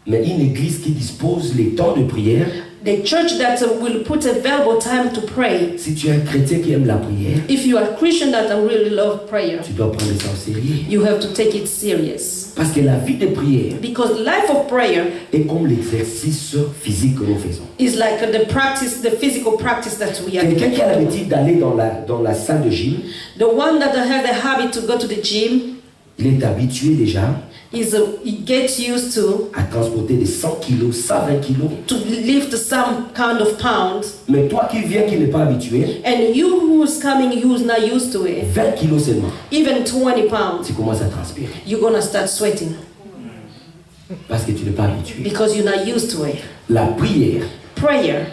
Mais une église qui dispose les temps de prière, The church that will put available time to pray. si tu es un chrétien qui aime la prière, If you are a Christian that really love prayer, tu dois prendre ça au sérieux. you have to take it serious. Parce que la vie de prière Because life of prayer est comme l'exercice physique que nous faisons. is like the physical practice that we are Quelqu'un doing. qui a l'habitude d'aller dans la salle de gym, The one that has the habit to go to the gym il est habitué déjà he gets used à transporter des 100 kilos, 120 kilos. to lift some kind of pounds. Mais toi qui viens, qui n'est pas habitué, And you who's coming, who's not used to it, 20 kilos seulement, even 20 pounds, tu commences à transpirer. you're gonna start sweating Parce que tu n'es pas habitué. because you're not used to it. La prière Prayer,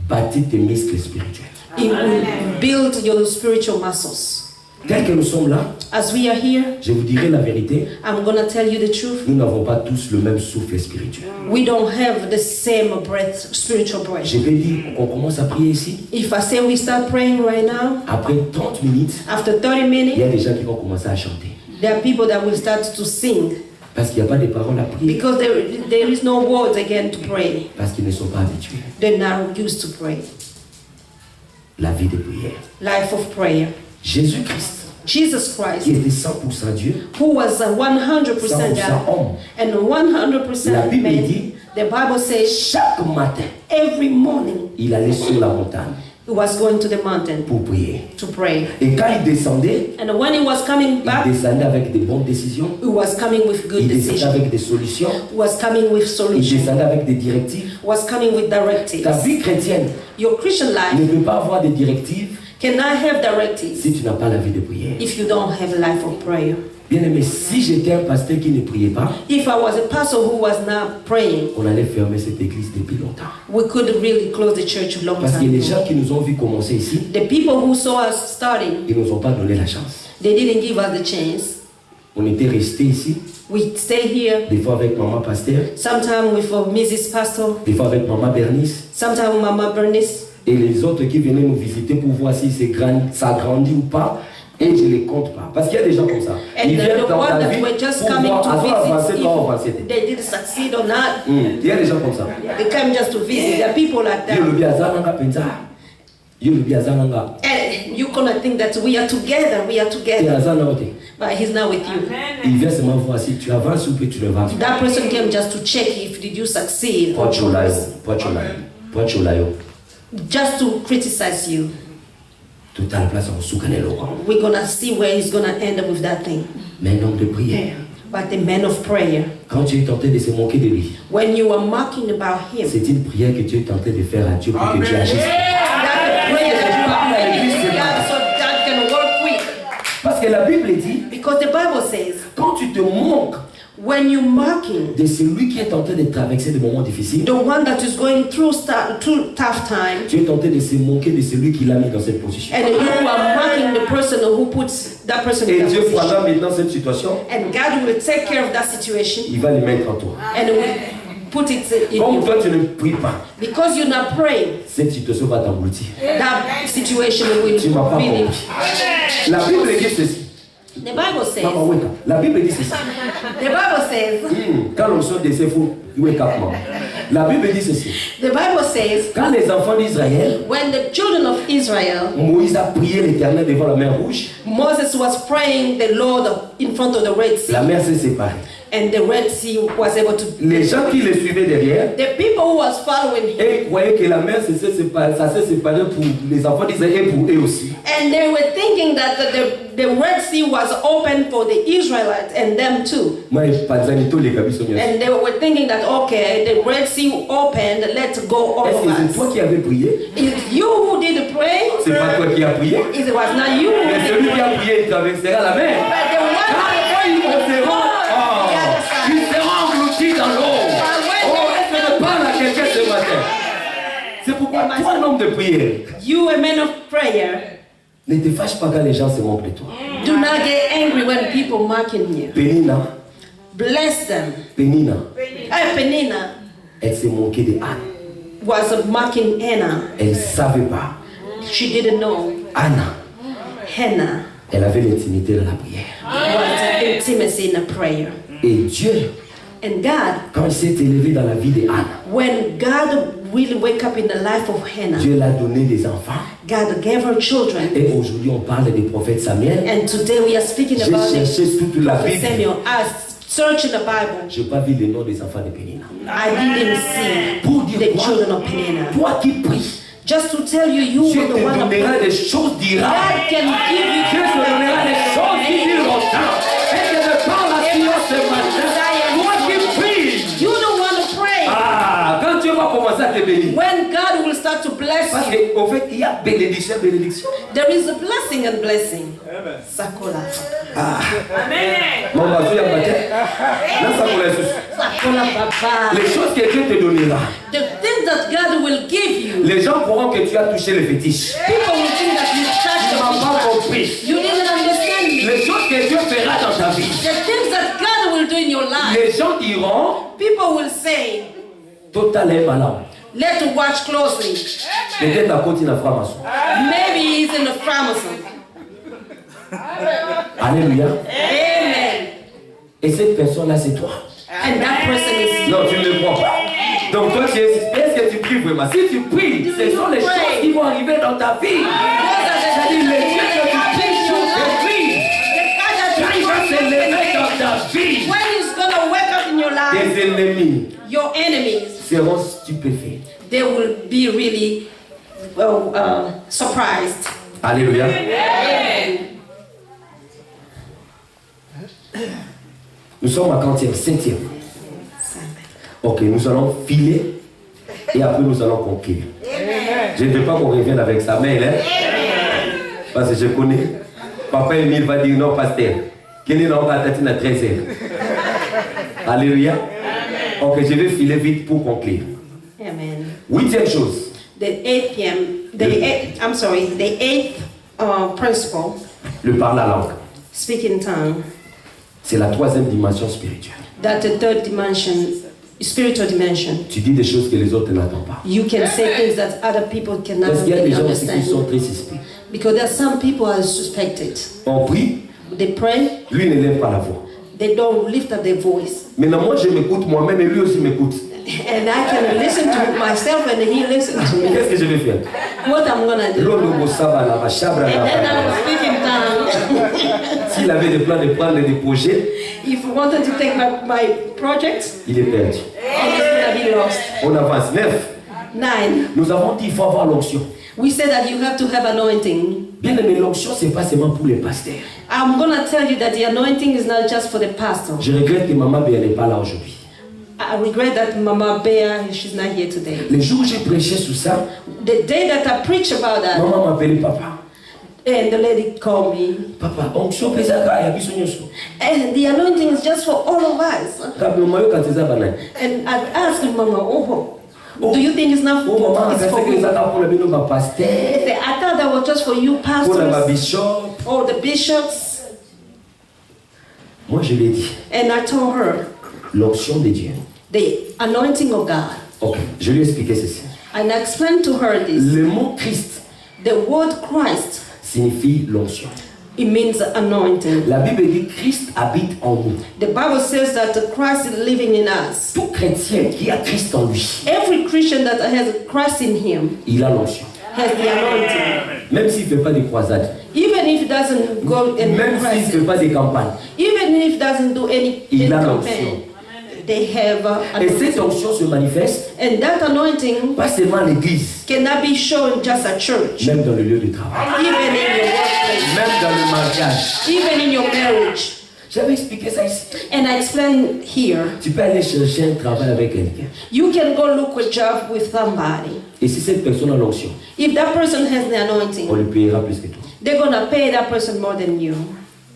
bâtit tes muscles spirituels. it will build your spiritual muscles. Tel que nous sommes là, As we are here, je vous dirai la vérité, I'm gonna tell you the truth. nous n'avons pas tous le même souffle spirituel. We don't have the same breath, spiritual breath. Je peux dire qu'on commence à prier ici, If I say we start praying right now, après 30 minutes, after 30 il y minutes, a des gens qui vont commencer à chanter. there are people that will start to sing Parce qu'il n'y a pas de paroles à prier. because there is no words again to pray. Parce qu'ils ne sont pas habitués. They're not used to pray. La vie de prière. Life of prayer. Jésus-Christ, Jesus qui Christ, était 100% Dieu, who was a 100% 100% God homme. and La 100% Bible man. dit The Bible says chaque matin, every morning il allait sur la montagne he was going to the mountain pour prier. to pray. Et quand il descendait, And when he was coming back, il descendait avec des bonnes décisions, he was coming with good il descendait decisions. avec des solutions, He was coming with il solutions. descendait avec des directives. Was coming with Ta directives. vie chrétienne Your Christian life ne peut pas avoir des directives cannot have directives si tu n'as pas la vie de prière. if you don't have a life of prayer. Bien aimé, si j'étais un pasteur qui ne priait pas, If I was a pastor who was not praying, on allait fermer cette église depuis longtemps. we could really close the church a long Parce que time les gens ago. qui nous ont vu commencer ici, The people who saw us starting, ils ne nous ont pas donné la chance. they didn't give us the chance. On était restés ici, We stay here, des fois avec maman pasteur, sometime with Mrs. Pastor, des fois avec maman Bernice, sometime with Mama Bernice, et les autres qui venaient nous visiter pour voir si ça grandit ou pas, et je ne les compte pas. Parce qu'il y a des gens comme ça. and Ils viennent the dans ta one vie that were just pour coming voir to avancer, visit, toi avancer. if they didn't succeed or not, Il y a des gens comme ça. they came just to visit. There are people like Yo le that. biazananga penza. Yo le biazananga. And you're gonna think that we are together, Et azana ote. but he's not with you. Il vient seulement voir si tu avances ou que tu ne vas pas. That person came just to check if did you succeed or Pocholayo, progress. pocholayo. Just to criticize you. Tout à la place en soukanelo. We're gonna see where he's gonna end up with that thing. Mais un homme de prière. But the man of prayer, Quand tu es tenté de se moquer de lui, when you are mocking about him, c'est une prière que tu es tenté de faire à Dieu pour que Dieu agisse. that prayer that you are praying, God, so God can work quick. Parce que la Bible dit, Because the Bible says, quand tu te moques when you're mocking de celui qui est tenté de traverser des moments difficiles, the one that is going through tough time, tu es tenté de se moquer de celui qui l'a mis dans cette position. and you are mocking the person who puts that person in Et that Dieu position, prendra maintenant cette situation, and God will take care of that situation il va le mettre en toi. and will put it in Comme you. toi tu ne pries pas, Because you're not praying, cette situation va t'engloutir. that situation will Tu ne m'as pas really. compris. La Bible dit ceci. The Bible says, Maman, wake up. La Bible dit ceci. the Bible says, Quand l'on sort de ses fous, wake up, maman. La Bible dit ceci. the Bible says, Quand les enfants d'Israël, when the children of Israel, Moïse a prié l'Éternel devant la mer Rouge, Moses was praying the Lord in front of the Red Sea, la mer s'est séparée. and the Red Sea was able to. Les gens qui le suivaient derrière, The people who was following him, et ils croyaient que la mer s'est séparée, ça s'est séparé pour les enfants d'Israël et pour eux aussi. and they were thinking that the Red Sea was open for the Israelites and them too. Moi, Panzanito, les Gabiso, bien sûr. And they were thinking that, okay, the Red Sea opened, let's go all Est-ce of que c'est toi us. qui avais prié? It's you who did the prayer. C'est pas toi qui as prié. It was not you who Mais did celui the qui a prayer. prié, il traversera la mer. But the one Quand ils monteront, ils seront engloutis dans l'eau. Oh, est-ce que je parle à quelqu'un ce matin? C'est pourquoi toi, un homme de prière, You, a man of prayer, ne te fâche pas quand les gens se moquent de toi. do not get angry when people mocking you. Pénina, Bless them. Pénina, Penina elle s'est moquée de Anne. was mocking Anna. Elle ne savait pas. She didn't know. Anna, Hannah elle avait l'intimité dans la prière. was intimacy in a prayer. Et Dieu, And God, quand il s'est élevé dans la vie de Anne, when God will wake up in the life of Hannah, Dieu l'a donné des enfants. God gave her children. Et aujourd'hui, on parle des prophètes Samuel. And today we are speaking J'ai about cherché the toute la prophet Bible. Samuel. I searched in the Bible. Je n'ai pas vu le nom des enfants de Pénina. I didn't see Pour dire the quoi? children of Penina. Toi qui pries, Just to tell you, you Dieu were te the one of donnera God des choses durables. can give you. Dieu te donnera des choses qui durent longtemps. Et je me parle à Sion ce matin. Toi qui pries. You don't want to pray. Ah, quand Dieu va commencer à te bénir. When God will start to bless Parce you, qu'au fait, il y a bénédiction, bénédiction. there is a blessing and blessing. Sakola. Mon bazou, il y a matin. Là, ça pour les sous. Sakola papa. Les choses que Dieu te donnera. The things that God will give you, Les gens croiront que tu as touché le fétiche. people will think that you Tu touched n'as pas the compris. You didn't understand me. Les choses que Dieu fera dans ta vie. The things that God will do in your life, Les gens diront, people will say, total est malade. let's watch closely. Peut-être à côté de la franc-maçon. Maybe he's in the pharmacy. Alléluia. Amen. Et cette personne-là, c'est toi. And that person is Non, tu ne le crois pas. Donc toi, est-ce que tu pries vraiment? Si tu pries, ce sont les choses qui vont arriver dans ta vie. C'est-à-dire, les dieux que tu pries sont écrits. the God that Quand il va you se lever dans ta vie, when he's gonna wake up in your life, Tes ennemis your enemies, seront stupéfaits. they will be really surprised. Alléluia. Nous sommes à quantième? 7e. Ok, nous allons filer et après nous allons conquérir. Je ne veux pas qu'on revienne avec sa mail, hein? Parce que je connais. Papa Emile va dire non, pasteur. Quel est l'homme à 13h? Alléluia. Ok, je vais filer vite pour conclure. Amen. 8e chose. The eighth principle, Le parler la langue. speak in tongue. C'est la 3e dimension spirituelle. That the third dimension, spiritual dimension. Tu dis des choses que les autres n'entendent pas. You can say things that other people cannot Parce qu'il y a des really gens aussi qui sont understand. très suspects. Because there are some people are suspected. On prie, They pray, lui ne lève pas la voix. they don't lift up their voice. Maintenant, moi je m'écoute moi-même et lui aussi m'écoute. And I can listen to myself and he listens to me. Qu'est-ce que je vais faire? What I'm gonna do? L'homme au sabbat, la machabra, And then I will la- speak in tongue. S'il avait des plans de prendre des projets, If you wanted to take my project, il est perdu. and it's gonna be lost. On avance. 9. 9. Nous avons dit qu'il faut avoir l'onction. We said that you have to have anointing. Bien aimé, l'onction, c'est pas seulement pour les pasteurs. I'm gonna tell you that the anointing is not just for the pastor. Je regrette que maman Béa n'est pas là aujourd'hui. I regret that Mama Bea, she's not here today. Le jour où j'ai prêché sur ça, The day that I preached about that, maman m'appelait papa. and the lady called me, Papa, onction pesaka ya biso nyonso. and the anointing is just for all of us. Kablo mayo kateza banani. And I asked Mama, do you think it's not Oh maman, it's akasema for que me? ezaka pour bino ba pasteur, I thought that was just for you pour ba pastors bishop. or the bishops. Moi je l'ai dit, And I told her, l'onction de Dieu. the anointing of God. Ok, je lui ai expliqué ceci. And I explained to her this. Le mot Christ The word Christ, signifie l'onction. it means anointing. La Bible dit Christ habite en nous. The Bible says that Christ is living in us. Tout chrétien qui a Christ en lui, Every Christian that has Christ in him il a l'onction. has the anointing. Même s'il ne fait pas de croisades, Even if he doesn't go and même s'il ne Christ, fait pas de campagnes, even if he doesn't do any il a campaign, l'onction. they have Et cette anointing. onction se manifeste And that anointing pas seulement à l'église, cannot be shown just at church, même dans le lieu de travail, even in your workplace, même dans le mariage. even in your marriage. J'avais expliqué ça ici. And I explained here, Tu peux aller chercher un travail avec quelqu'un. you can go look a job with somebody. Et si cette personne a l'onction, If that person has the on anointing, lui payera plus que toi. they're gonna pay that person more than you.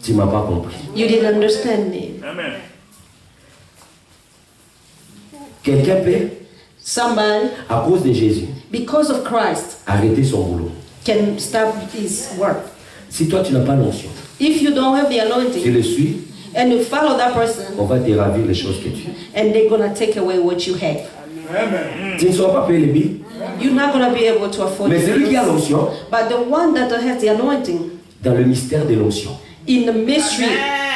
Tu ne m'as pas compris. You didn't understand me. Quelqu'un peut, Somebody, à cause de Jésus, because of Christ, arrêter son boulot. can stop his work. Si toi tu n'as pas l'onction, If you don't have the tu anointing le suis, and you follow that person, on va te ravir les choses que tu as. and they're gonna take away what you have, Tu ne sauras pas payer les billes, you're not gonna be able to afford mais it. celui qui a l'onction, But the one that has the anointing, dans le mystère de l'onction, in the mystery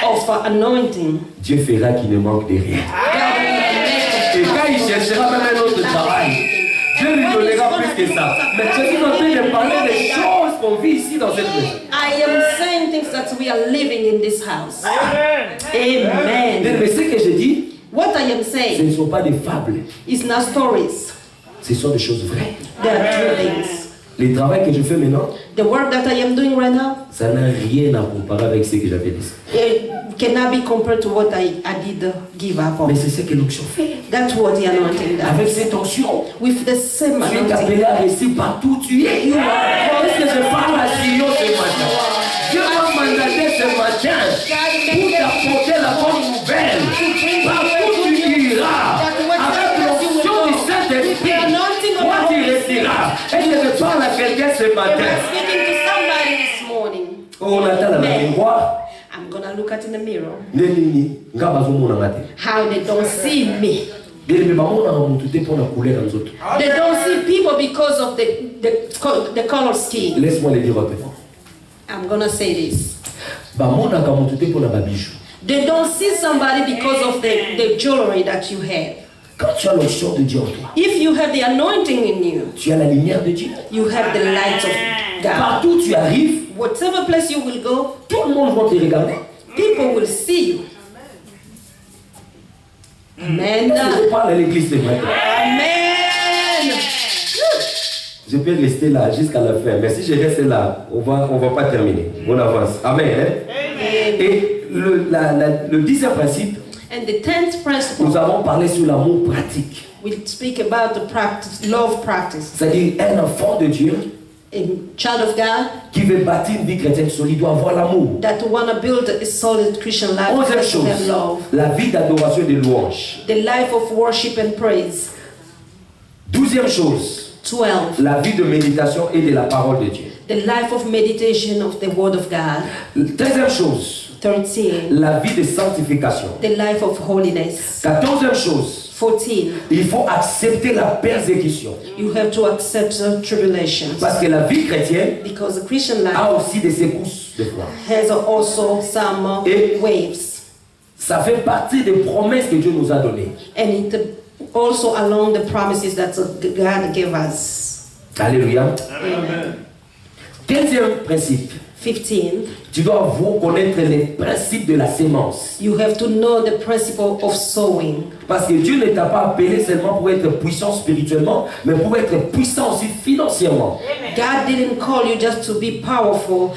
of anointing, Dieu fera qu'il ne manque de rien. God Et quand il cherchera même un autre travail, Dieu lui donnera plus que ça. Mais je suis en train de parler des choses qu'on vit ici dans cette maison. I am saying things that we are living in this house. Amen. Mais ce que je dis, What I am ce saying ne sont pas des fables, is not stories. ce sont des choses vraies. They are true things. Le travail que je fais maintenant, The work that I am doing right now, ça n'a rien à comparer avec ce que j'avais dit. it cannot be compared to what I did give up Mais on. c'est ce que l'onction fait. That's what the anointing Avec does. cette onction, With the same tu es anointing, appelé à rester partout où tu es. you are Est-ce que je parle à Sion ce matin? Dieu m'a mandaté ce matin pour t'apporter la bonne nouvelle. Partout où tu iras, avec l'onction du Saint-Esprit, toi tu resteras. Est-ce que je parle à quelqu'un ce I'm matin? speaking to somebody this morning. On attend la mémoire. I'm gonna look at in the mirror Nini, nga bazomona ngate. how they don't see me. Bien bamona mutu te pona couleur nzoto. They don't see people because of the color scheme. Laisse-moi le dire autrement. I'm gonna say this. Bamona ka mutu te pona ba bijoux. They don't see somebody because of the jewelry that you have. Quand tu as l'onction de Dieu en toi, If you have the anointing in you, tu as la lumière de Dieu. you have the light of God. Partout où tu arrives, Whatever place you will go, tout le monde va te regarder. people will see you. Amen. Je parle à l'église, c'est vrai. Amen. Je peux rester là jusqu'à la fin, mais si je reste là, on va pas terminer. On avance. Amen. Hein? Et le 10e principe, And the 10th principle, nous avons parlé sur l'amour pratique. we speak about the practice, love practice. C'est-à-dire un enfant de Dieu A child of God qui veut bâtir une vie chrétienne solide doit avoir l'amour. that want to build a solid Christian life 11e has to chose, have love. la vie d'adoration et de louange. The life of worship and praise. 12e chose, 12. la vie de méditation et de la parole de Dieu. The life of meditation of the Word of God. 13e chose, 13. la vie de sanctification. The life of holiness. 14e chose, 14. il faut accepter la persécution. You have to accept the tribulations. Parce que la vie chrétienne Because the Christian life a aussi des secousses de foi. has also some Et- waves. Ça fait partie des promesses que Dieu nous a données. And it also along the promises that God gave us. Alléluia. Amen. 15e principe, 15. tu dois connaître les principes de la sémence. You have to know the principle of sowing. Parce que Dieu ne t'a pas appelé seulement pour être puissant spirituellement, mais pour être puissant aussi financièrement. God didn't call you just to be powerful,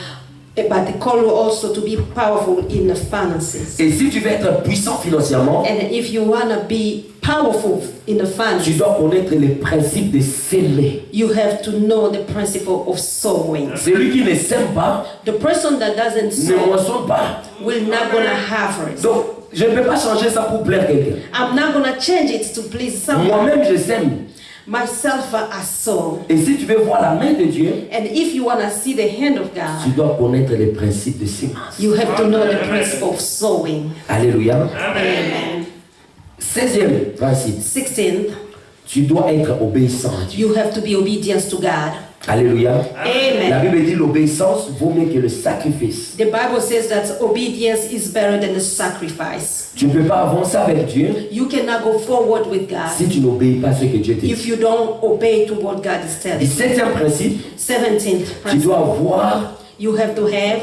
but He called you also to be powerful in the finances. Et si tu veux être puissant financièrement, And if you want to be powerful in the tu finances, dois connaître les principes de s'aimer. you have to know the principle of sowing. Celui qui ne sème pas, The person that doesn't ne sow moissonne pas. will not gonna harvest. Donc, je ne peux pas changer ça pour plaire quelqu'un. I'm not gonna change it to please someone. Moi-même, je sème. Myself, I sow. Et si tu veux voir la main de Dieu, And if you wanna see the hand of tu God, dois connaître les principes de sémence. you have to know the principle of sowing. Alléluia. Amen. 16e principe, 16th, tu dois être obéissant à Dieu. you have to be obedient to God. Alléluia. La Amen. Bible dit l'obéissance vaut mieux que le sacrifice. The Bible says that obedience is better than the sacrifice. Tu ne peux pas avancer avec Dieu You cannot go forward with God si tu n'obéis pas à ce que Dieu te if dit. you don't obey to what God is telling. 17e principe, 17th tu dois principle, avoir you have to have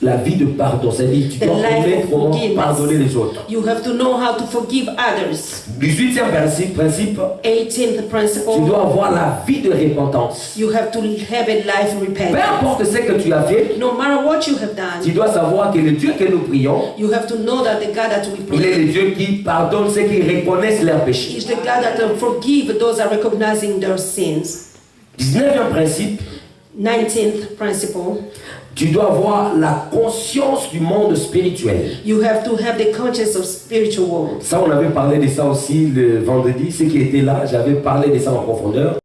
la vie de pardon. C'est-à-dire tu the dois life connaître of comment forgiveness. pardonner les autres. You have to know how to forgive others. 18e principe, 18th tu principle, dois avoir la vie de repentance. you have to have a life Peu repentance. importe ce que tu as fait, No matter what you have tu done, dois savoir que le Dieu que nous prions, you have to know that the God that we il est pray le Dieu qui pardonne ceux qui reconnaissent leurs péchés. is the God that forgive those that are recognizing their sins. 19e principe, 19th principle, tu dois avoir la conscience du monde spirituel. you have to have the conscience of spiritual world. Ça, on avait parlé de ça aussi le vendredi. Ceux qui étaient là, j'avais parlé de ça en profondeur.